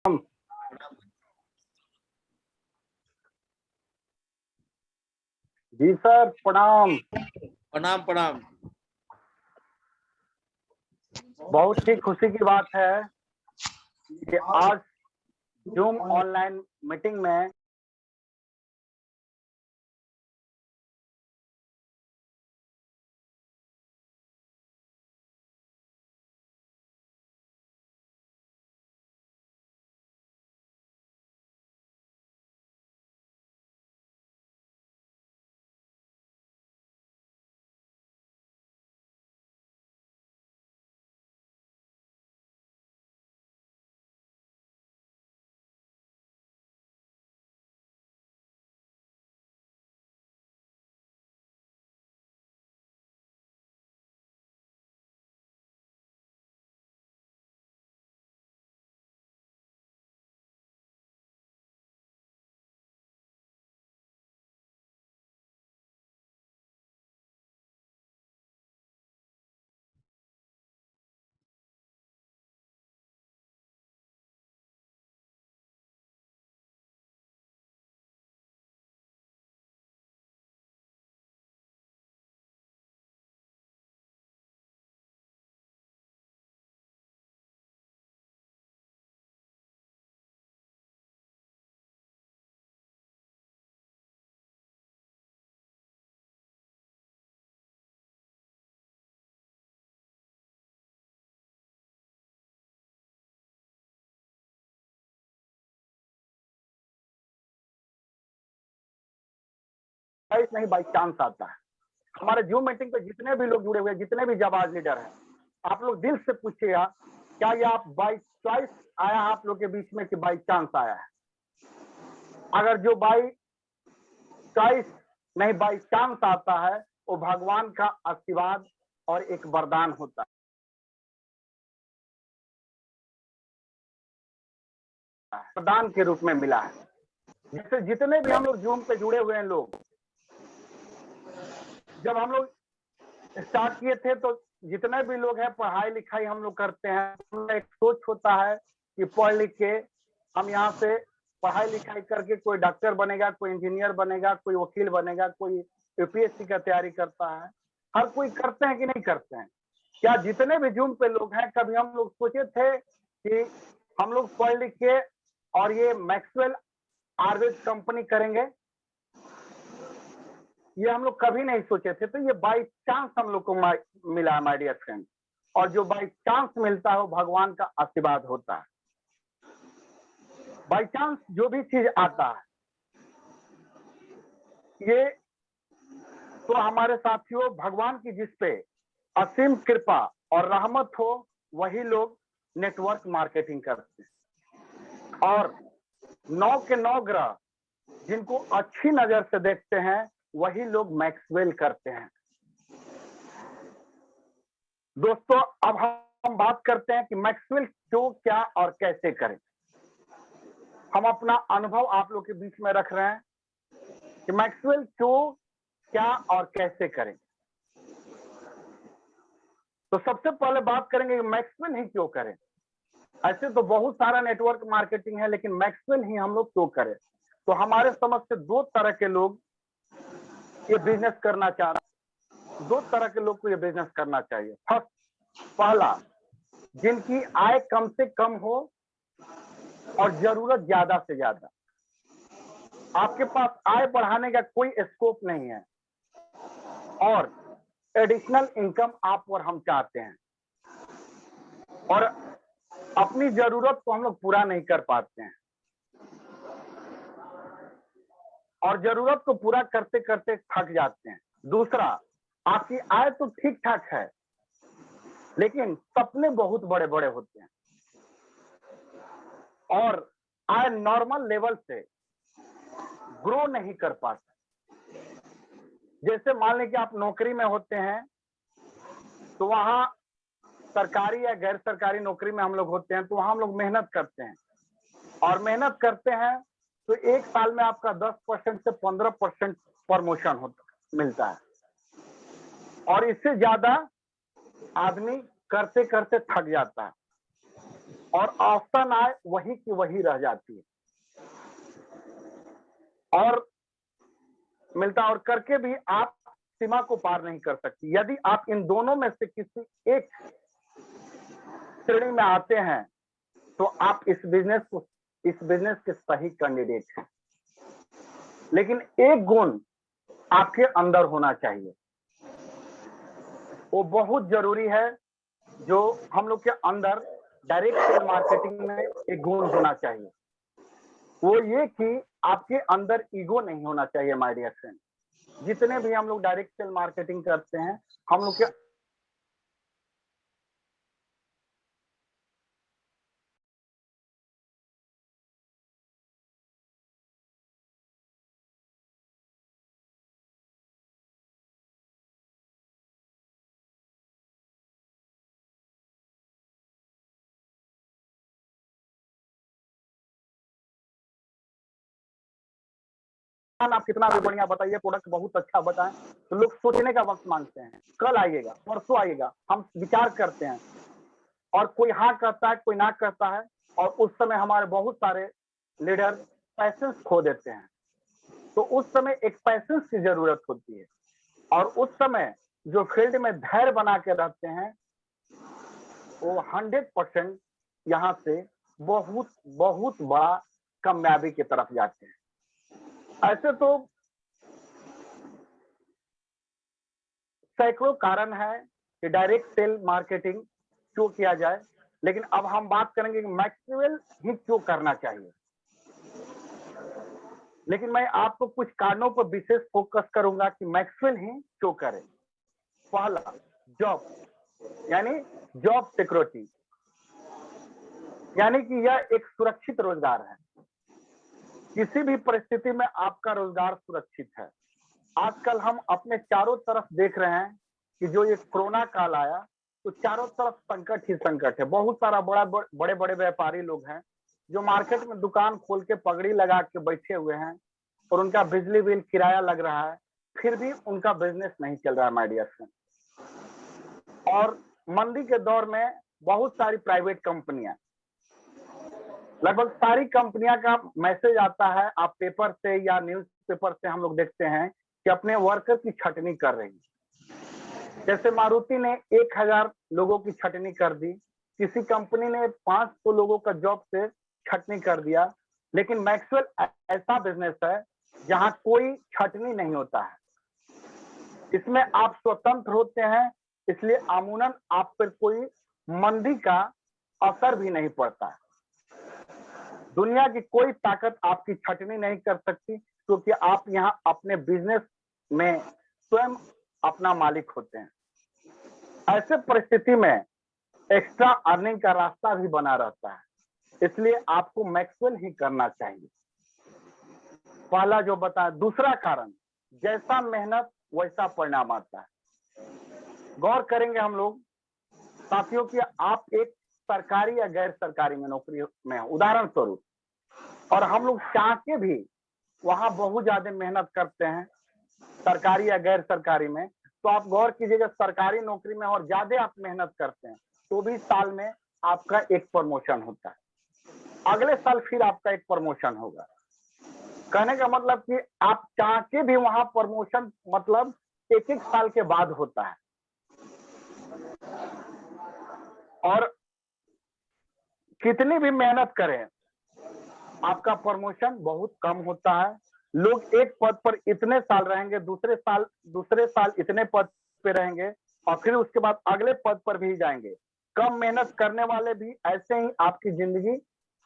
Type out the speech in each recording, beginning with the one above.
जी sir, प्रणाम। प्रणाम प्रणाम। बहुत ही खुशी की बात है कि आज जूम ऑनलाइन मीटिंग में नहीं बाई चांस आता है। हमारे जूम मीटिंग पे जितने भी लोग जुड़े हुए हैं, जितने भी जाबाज लीडर हैं, आप लोग दिल से पूछिएगा, क्या ये आप बाई चॉइस आया है आप लोग के बीच में कि बाई चांस आया है? अगर जो बाई चॉइस नहीं बाई चांस आता है, वो भगवान का आशीर्वाद और एक वरदान होता है, वरदान के रूप में मिला है। जैसे जितने भी हम लोग जूम पे जुड़े हुए हैं लोग, जब हम लोग स्टार्ट किए थे तो जितने भी लोग हैं पढ़ाई लिखाई हम लोग करते हैं, एक सोच होता है कि पढ़ लिख के हम यहाँ से पढ़ाई लिखाई करके कोई डॉक्टर बनेगा, कोई इंजीनियर बनेगा, कोई वकील बनेगा, कोई यूपीएससी का तैयारी करता है। हर कोई करते हैं कि नहीं करते हैं? क्या जितने भी जूम पे लोग हैं, कभी हम लोग सोचे थे कि हम लोग पढ़ लिख के और ये मैक्सवेल आयुर्वेद कंपनी करेंगे? ये हम लोग कभी नहीं सोचे थे। तो ये बाई चांस हम लोग को मिला है माय डियर फ्रेंड, और जो बाई चांस मिलता है वो भगवान का आशीर्वाद होता है। बाई चांस जो भी चीज आता है, ये तो हमारे साथियों भगवान की जिस पे असीम कृपा और रहमत हो, वही लोग नेटवर्क मार्केटिंग करते हैं। और 9 के 9 ग्रह जिनको अच्छी नजर से देखते हैं, वही लोग मैक्सवेल करते हैं। दोस्तों, अब हम बात करते हैं कि मैक्सवेल क्यों, क्या और कैसे करें। हम अपना अनुभव आप लोग के बीच में रख रहे हैं कि मैक्सवेल क्यों, क्या और कैसे करें। तो सबसे पहले बात करेंगे कि मैक्सवेल ही क्यों करें। ऐसे तो बहुत सारा नेटवर्क मार्केटिंग है, लेकिन मैक्सवेल ही हम लोग क्यों करें। तो हमारे समझ से दो तरह के लोग ये बिजनेस करना चाह रहे हैं, दो तरह के लोग को ये बिजनेस करना चाहिए। फर्स्ट, पहला, जिनकी आय कम से कम हो और जरूरत ज्यादा से ज्यादा। आपके पास आय बढ़ाने का कोई स्कोप नहीं है और एडिशनल इनकम आप और हम चाहते हैं, और अपनी जरूरत को हम लोग पूरा नहीं कर पाते हैं, और जरूरत को पूरा करते करते थक जाते हैं। दूसरा, आपकी आय तो ठीक ठाक है, लेकिन सपने बहुत बड़े बड़े होते हैं और आय नॉर्मल लेवल से ग्रो नहीं कर पाते। जैसे मान लें कि आप नौकरी में होते हैं, तो वहां सरकारी या गैर सरकारी नौकरी में हम लोग होते हैं, तो वहां हम लोग मेहनत करते हैं, और मेहनत करते हैं तो एक साल में आपका 10% से 15% प्रमोशन मिलता है, और इससे ज्यादा आदमी करते करते थक जाता है। और ऑप्शन आए वही की वही रह जाती है, और मिलता और करके भी आप सीमा को पार नहीं कर सकती। यदि आप इन दोनों में से किसी एक श्रेणी में आते हैं तो आप इस बिजनेस के सही कैंडिडेट हैं। लेकिन एक गुण आपके अंदर होना चाहिए, वो बहुत जरूरी है, जो हम लोग के अंदर डायरेक्ट सेल मार्केटिंग में एक गुण होना चाहिए। वो ये कि आपके अंदर ईगो नहीं होना चाहिए माय डियर फ्रेंड। जितने भी हम लोग डायरेक्ट सेल मार्केटिंग करते हैं, हम लोग के आप कितना भी बढ़िया बताइए, प्रोडक्ट बहुत अच्छा बताएं, तो लोग सोचने का वक्त मांगते हैं। कल आइएगा, परसों आइएगा, हम विचार करते हैं, और कोई हाँ कहता है, कोई ना कहता है, और उस समय हमारे बहुत सारे लीडर पैसेंस खो देते हैं। तो उस समय एक पैसेंस की जरूरत होती है, और उस समय जो फील्ड में धैर्य बना के रहते हैं, वो 100% यहाँ से बहुत बहुत बड़ा कामयाबी की तरफ जाते हैं। ऐसे तो सैकड़ों कारण है कि डायरेक्ट सेल मार्केटिंग क्यों किया जाए, लेकिन अब हम बात करेंगे कि मैक्सवेल ही क्यों करना चाहिए। लेकिन मैं आपको कुछ कारणों पर विशेष फोकस करूंगा कि मैक्सवेल ही क्यों करें। पहला, जॉब, यानी जॉब सिक्योरिटी, यानी कि यह एक सुरक्षित रोजगार है। किसी भी परिस्थिति में आपका रोजगार सुरक्षित है। आजकल हम अपने चारों तरफ देख रहे हैं कि जो ये कोरोना काल आया, तो चारों तरफ संकट ही संकट है। बहुत सारा बड़े बड़े व्यापारी लोग हैं जो मार्केट में दुकान खोल के पगड़ी लगा के बैठे हुए हैं, और उनका बिजली बिल किराया लग रहा है, फिर भी उनका बिजनेस नहीं चल रहा है माय डियर फ्रेंड। और मंदी के दौर में बहुत सारी प्राइवेट कंपनियां, लगभग सारी कंपनियां का मैसेज आता है, आप पेपर से या न्यूज पेपर से हम लोग देखते हैं कि अपने वर्कर की छटनी कर रही है। जैसे मारुति ने 1000 लोगों की छटनी कर दी, किसी कंपनी ने 500 लोगों का जॉब से छटनी कर दिया। लेकिन मैक्सवेल ऐसा बिजनेस है जहां कोई छटनी नहीं होता है। इसमें आप स्वतंत्र होते हैं, इसलिए अमूमन आप पर कोई मंदी का असर भी नहीं पड़ता है। दुनिया की कोई ताकत आपकी छटनी नहीं कर सकती, क्योंकि आप यहाँ अपने बिजनेस में स्वयं अपना मालिक होते हैं। ऐसे परिस्थिति में एक्स्ट्रा अर्निंग का रास्ता भी बना रहता है, इसलिए आपको मैक्सवेल ही करना चाहिए। पहला जो बताया। दूसरा कारण, जैसा मेहनत वैसा परिणाम आता है। गौर करेंगे हम लोग साथियों कि आप एक सरकारी या गैर सरकारी में नौकरी में, उदाहरण स्वरूप, और हम लोग चाह के भी वहां बहुत ज्यादा मेहनत करते हैं, सरकारी या गैर सरकारी में, तो आप गौर कीजिएगा, सरकारी नौकरी में और ज्यादा आप मेहनत करते हैं तो भी साल में आपका एक प्रमोशन होता है, अगले साल फिर आपका एक प्रमोशन होगा। कहने का मतलब कि आप चाह के भी वहां प्रमोशन मतलब एक एक साल के बाद होता है, और कितनी भी मेहनत करें आपका प्रमोशन बहुत कम होता है। लोग एक पद पर इतने साल रहेंगे, दूसरे साल इतने पद पे रहेंगे, और फिर उसके बाद अगले पद पर भी जाएंगे। कम मेहनत करने वाले भी ऐसे ही आपकी जिंदगी,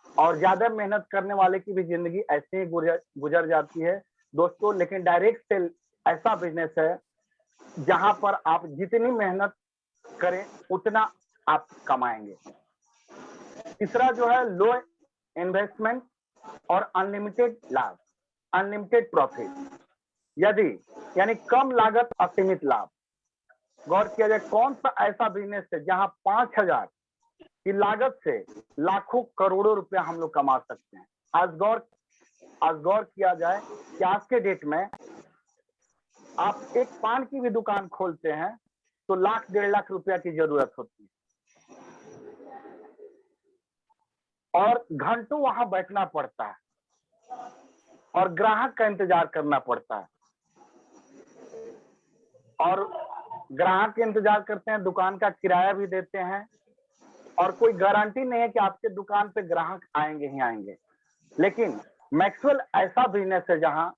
और ज्यादा मेहनत करने वाले की भी जिंदगी ऐसे ही गुजर जाती है दोस्तों। लेकिन डायरेक्ट सेल ऐसा बिजनेस है जहां पर आप जितनी मेहनत करें उतना आप कमाएंगे। तीसरा जो है, लो इन्वेस्टमेंट और अनलिमिटेड लाभ, अनलिमिटेड प्रॉफिट, यानी कम लागत असीमित लाभ। गौर किया जाए, कौन सा ऐसा बिजनेस है जहां 5000 की लागत से लाखों करोड़ों रुपया हम लोग कमा सकते हैं। आज गौर किया जाए कि आज के डेट में आप एक पान की भी दुकान खोलते हैं तो 1 लाख 1.5 लाख रुपया की जरूरत होती है। और घंटों वहां बैठना पड़ता है और ग्राहक का इंतजार करना पड़ता है, और ग्राहक के इंतजार करते हैं, दुकान का किराया भी देते हैं, और कोई गारंटी नहीं है कि आपके दुकान पे ग्राहक आएंगे ही आएंगे। लेकिन मैक्सवेल ऐसा बिजनेस है जहां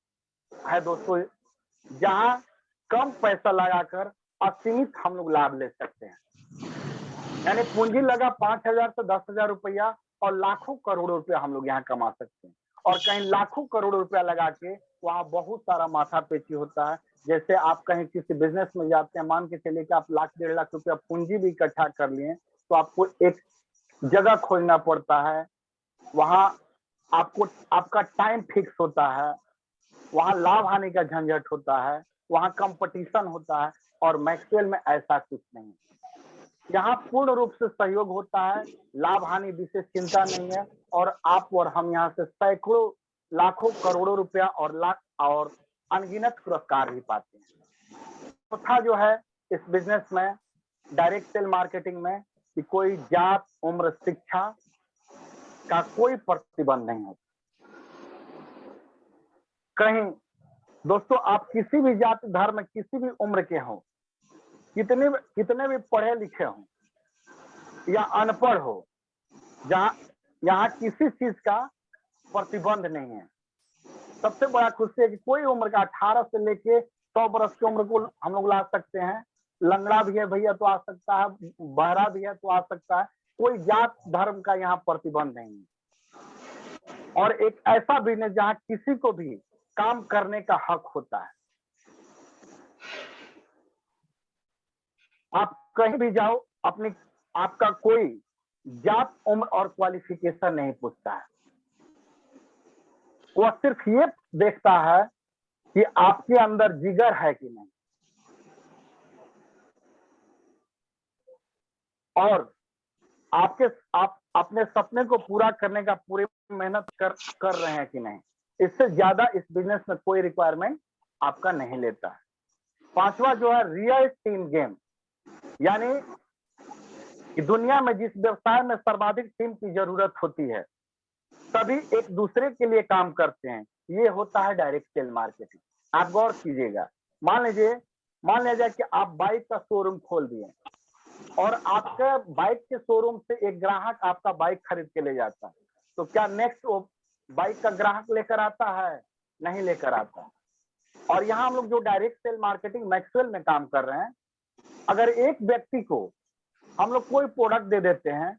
है दोस्तों, जहां कम पैसा लगाकर असीमित हम लोग लाभ ले सकते हैं। यानी पूंजी लगा 5,000 से 10,000 रुपया और लाखों करोड़ों रुपया हम लोग यहाँ कमा सकते हैं। और कहीं लाखों करोड़ों रुपया लगा के वहां बहुत सारा माथा पेची होता है। जैसे आप कहीं किसी बिजनेस में जाते हैं, मान के चलिए कि आप 1 लाख 1.5 लाख रुपया पूंजी भी इकट्ठा कर लिए, तो आपको एक जगह खोजना पड़ता है, वहां आपको आपका टाइम फिक्स होता है, वहां लाभ हानि का झंझट होता है, वहां कंपटीशन होता है। और मैक्सवेल में ऐसा कुछ नहीं है, यहाँ पूर्ण रूप से सहयोग होता है, लाभ हानि विशेष चिंता नहीं है, और आप और हम यहाँ से सैकड़ों लाखों करोड़ों रुपया और लाख और अनगिनत पुरस्कार भी पाते हैं। चौथा जो है इस बिजनेस में, डायरेक्ट सेल मार्केटिंग में, कि कोई जात, उम्र, शिक्षा का कोई प्रतिबंध नहीं होता। कहीं दोस्तों आप किसी भी जाति, धर्म, किसी भी उम्र के हों, कितने भी पढ़े लिखे हों या अनपढ़ हो, यहाँ किसी चीज का प्रतिबंध नहीं है। सबसे बड़ा खुशी है कि कोई उम्र का 18 से लेके 100 वर्ष की उम्र को हम लोग ला सकते हैं। लंगड़ा भी है भैया तो आ सकता है, बहरा भी है तो आ सकता है, कोई जात धर्म का यहाँ प्रतिबंध नहीं है। और एक ऐसा बिजनेस जहाँ किसी को भी काम करने का हक होता है। आप कहीं भी जाओ, आपका कोई जात, उम्र और क्वालिफिकेशन नहीं पूछता है, वह सिर्फ ये देखता है कि आपके अंदर जिगर है कि नहीं, और आप अपने सपने को पूरा करने का पूरी मेहनत कर रहे हैं कि नहीं। इससे ज्यादा इस बिजनेस में कोई रिक्वायरमेंट आपका नहीं लेता है। पांचवा जो है रियल टीम गेम, यानी कि दुनिया में जिस व्यवसाय में सर्वाधिक टीम की जरूरत होती है, सभी एक दूसरे के लिए काम करते हैं, ये होता है डायरेक्ट सेल मार्केटिंग। आप गौर कीजिएगा, मान लिया जाए कि आप बाइक का शोरूम खोल दिए और आपका बाइक के शोरूम से एक ग्राहक आपका बाइक खरीद के ले जाता है, तो क्या नेक्स्ट वो बाइक का ग्राहक लेकर आता है? नहीं लेकर आता। और यहाँ हम लोग जो डायरेक्ट सेल मार्केटिंग मैक्सवेल में काम कर रहे हैं, अगर एक व्यक्ति को हम लोग कोई प्रोडक्ट दे देते हैं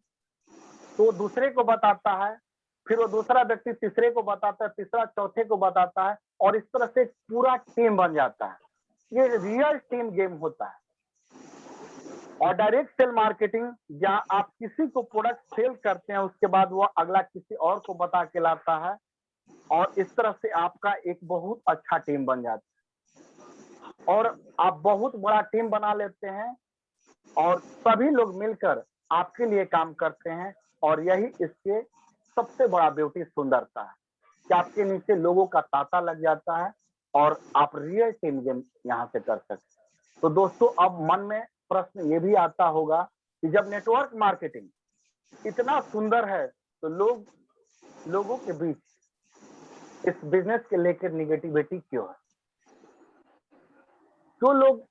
तो दूसरे को बताता है, फिर वो दूसरा व्यक्ति तीसरे को बताता है, तीसरा चौथे को बताता है, और इस तरह से पूरा टीम बन जाता है। ये रियल टीम गेम होता है। और डायरेक्ट सेल मार्केटिंग, जहां आप किसी को प्रोडक्ट सेल करते हैं, उसके बाद वो अगला किसी और को बता के लाता है, और इस तरह से आपका एक बहुत अच्छा टीम बन जाता है, और आप बहुत बड़ा टीम बना लेते हैं, और सभी लोग मिलकर आपके लिए काम करते हैं। और यही इसके सबसे बड़ा ब्यूटी, सुंदरता है कि आपके नीचे लोगों का तांता लग जाता है और आप रियल टीम गेम यहाँ से कर सकते हैं। तो दोस्तों, अब मन में प्रश्न ये भी आता होगा कि जब नेटवर्क मार्केटिंग इतना सुंदर है, तो लोगों के बीच इस बिजनेस के लेकर निगेटिविटी क्यों है? क्यों लोग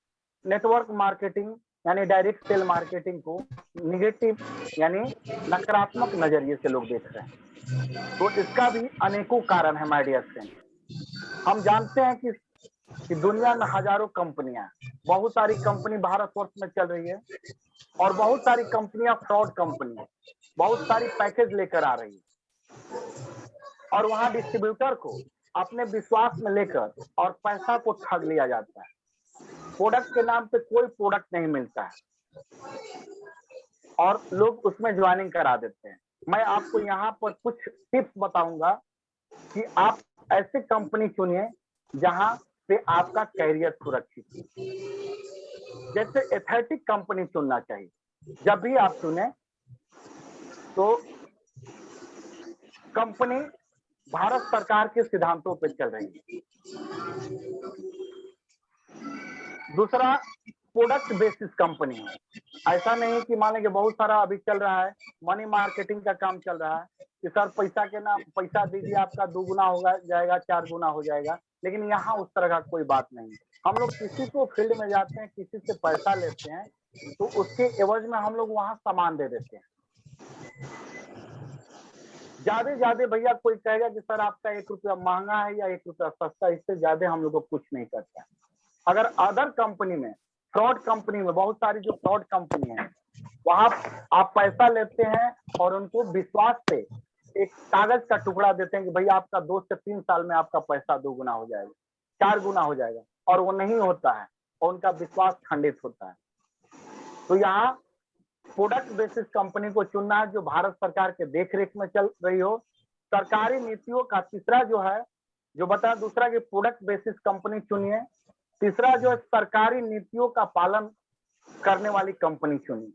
नेटवर्क मार्केटिंग यानी डायरेक्ट सेल मार्केटिंग को निगेटिव यानी नकारात्मक नजरिए से लोग देख रहे हैं? तो इसका भी अनेकों कारण है माय डियर फ्रेंड। हम जानते हैं कि दुनिया में हजारों कंपनियां, बहुत सारी कंपनी भारतवर्ष में चल रही है, और बहुत सारी कंपनियां फ्रॉड कंपनी, बहुत सारी पैकेज लेकर आ रही है, और वहां डिस्ट्रीब्यूटर को अपने विश्वास में लेकर और पैसा को ठग लिया जाता है। प्रोडक्ट के नाम पे कोई प्रोडक्ट नहीं मिलता है और लोग उसमें ज्वाइनिंग करा देते हैं। मैं आपको यहाँ पर कुछ टिप्स बताऊंगा कि आप ऐसे कंपनी चुनिए जहां पे आपका कैरियर सुरक्षित है। जैसे एथेटिक कंपनी चुनना चाहिए। जब भी आप चुने तो कंपनी भारत सरकार के सिद्धांतों पर चल रही है। दूसरा, प्रोडक्ट बेसिस कंपनी है। ऐसा नहीं कि मान लीजिए बहुत सारा अभी चल रहा है, मनी मार्केटिंग का काम चल रहा है कि सर पैसा के नाम पैसा दीजिए, आपका 2 गुना होगा जाएगा, 4 गुना हो जाएगा। लेकिन यहाँ उस तरह का कोई बात नहीं है। हम लोग किसी को फील्ड में जाते हैं, किसी से पैसा लेते हैं, तो उसके एवज में हम लोग वहाँ सामान दे देते हैं। ज्यादा भैया कोई कहेगा कि सर आपका 1 रुपया महंगा है या 1 रुपया सस्ता, इससे ज्यादा हम लोग को कुछ नहीं करते हैं। अगर अदर कंपनी में, फ्रॉड कंपनी में, बहुत सारी जो फ्रॉड कंपनी है, वहां आप पैसा लेते हैं और उनको विश्वास से एक कागज का टुकड़ा देते हैं कि भैया आपका 2 से 3 साल में आपका पैसा 2 गुना हो जाएगा, 4 गुना हो जाएगा, और वो नहीं होता है और उनका विश्वास खंडित होता है। तो यहाँ प्रोडक्ट बेसिस कंपनी को चुनना है जो भारत सरकार के देखरेख में चल रही हो। सरकारी नीतियों का तीसरा जो है, जो बताया, दूसरा कि प्रोडक्ट बेसिस कंपनी चुनिए। तीसरा जो है, सरकारी नीतियों का पालन करने वाली कंपनी चुनिए।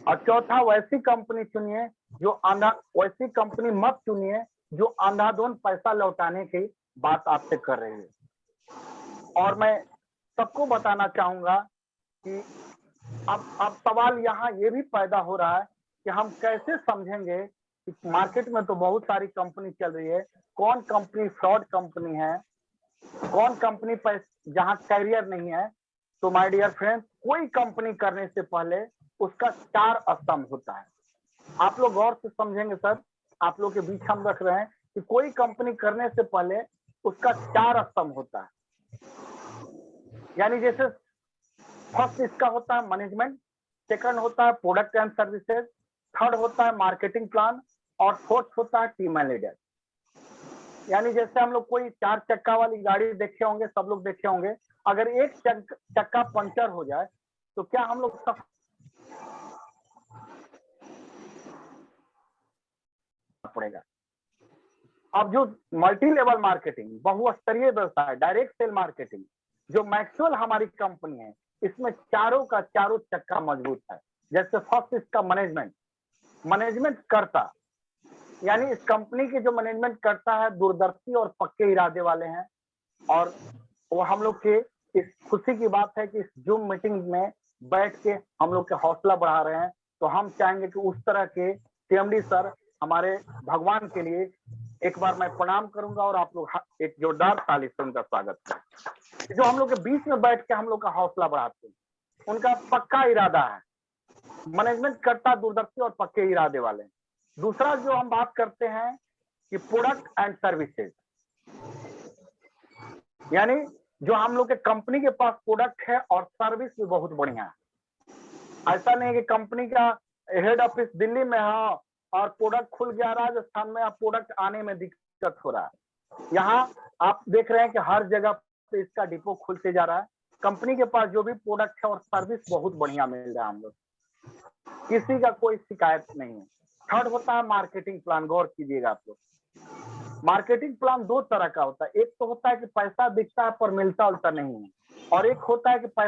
और चौथा, वैसी कंपनी चुनिए जो वैसी कंपनी मत चुनिए जो अंधाधुंध पैसा लौटाने की बात आपसे कर रही है। और मैं सबको बताना चाहूंगा कि अब सवाल यहाँ ये भी पैदा हो रहा है कि हम कैसे समझेंगे कि मार्केट में तो बहुत सारी कंपनी चल रही है, कौन कंपनी फ्रॉड कंपनी है, कौन कंपनी जहां कैरियर नहीं है। तो माय डियर फ्रेंड्स, कोई कंपनी करने से पहले उसका 4 स्तंभ होता है। आप लोग गौर से समझेंगे सर, आप लोग के बीच हम रख रहे हैं कि कोई कंपनी करने से पहले उसका 4 स्तंभ होता है। यानी जैसे फर्स्ट इसका होता है मैनेजमेंट, सेकंड होता है प्रोडक्ट एंड सर्विसेज, थर्ड होता है मार्केटिंग प्लान, और फोर्थ होता है टीम एंड लीडर। यानी जैसे हम लोग कोई 4 चक्का वाली गाड़ी देखे होंगे, सब लोग देखे होंगे, अगर एक चक्का पंचर हो जाए तो क्या हम लोग सब पड़ेगा। अब जो मल्टी लेवल मार्केटिंग, बहुस्तरीय व्यवसाय, डायरेक्ट सेल मार्केटिंग, जो मैक्सवेल हमारी कंपनी है, इसमें चारों का चारों चक्का मजबूत है। जैसे फर्स्ट इसका मैनेजमेंट करता, यानी इस कंपनी के जो मैनेजमेंट करता है दूरदर्शी और पक्के इरादे वाले हैं। और वो हम लोग के इस खुशी की बात है कि इस जूम मीटिंग में बैठ के हम लोग के हौसला बढ़ा रहे हैं। तो हम चाहेंगे कि उस तरह के सीएमडी सर हमारे भगवान के लिए एक बार मैं प्रणाम करूंगा और आप लोग एक जोरदार ताली से उनका स्वागत करें। जो हम लोग के बीच में बैठ के हम लोग का हौसला बढ़ाते हैं, उनका पक्का इरादा है, मैनेजमेंट करता दूरदर्शी और पक्के इरादे वाले। दूसरा जो हम बात करते हैं कि प्रोडक्ट एंड सर्विसेज, यानी जो हम लोग के कंपनी के पास प्रोडक्ट है और सर्विस भी बहुत बढ़िया है। ऐसा नहीं कि कंपनी का हेड ऑफिस दिल्ली में है और प्रोडक्ट खुल गया राजस्थान में, अब प्रोडक्ट आने में दिक्कत हो रहा है। यहाँ आप देख रहे हैं कि हर जगह पे इसका डिपो खुलते जा रहा है। कंपनी के पास जो भी प्रोडक्ट है और सर्विस बहुत बढ़िया मिल रहा है, हम लोग किसी का कोई शिकायत नहीं है। थर्ड होता है मार्केटिंग प्लान। गौर कीजिएगा आप लोग, मार्केटिंग प्लान 2 तरह का होता है। एक तो होता है कि पैसा दिखता है पर मिलता उलता नहीं है, और एक होता है कि पैसा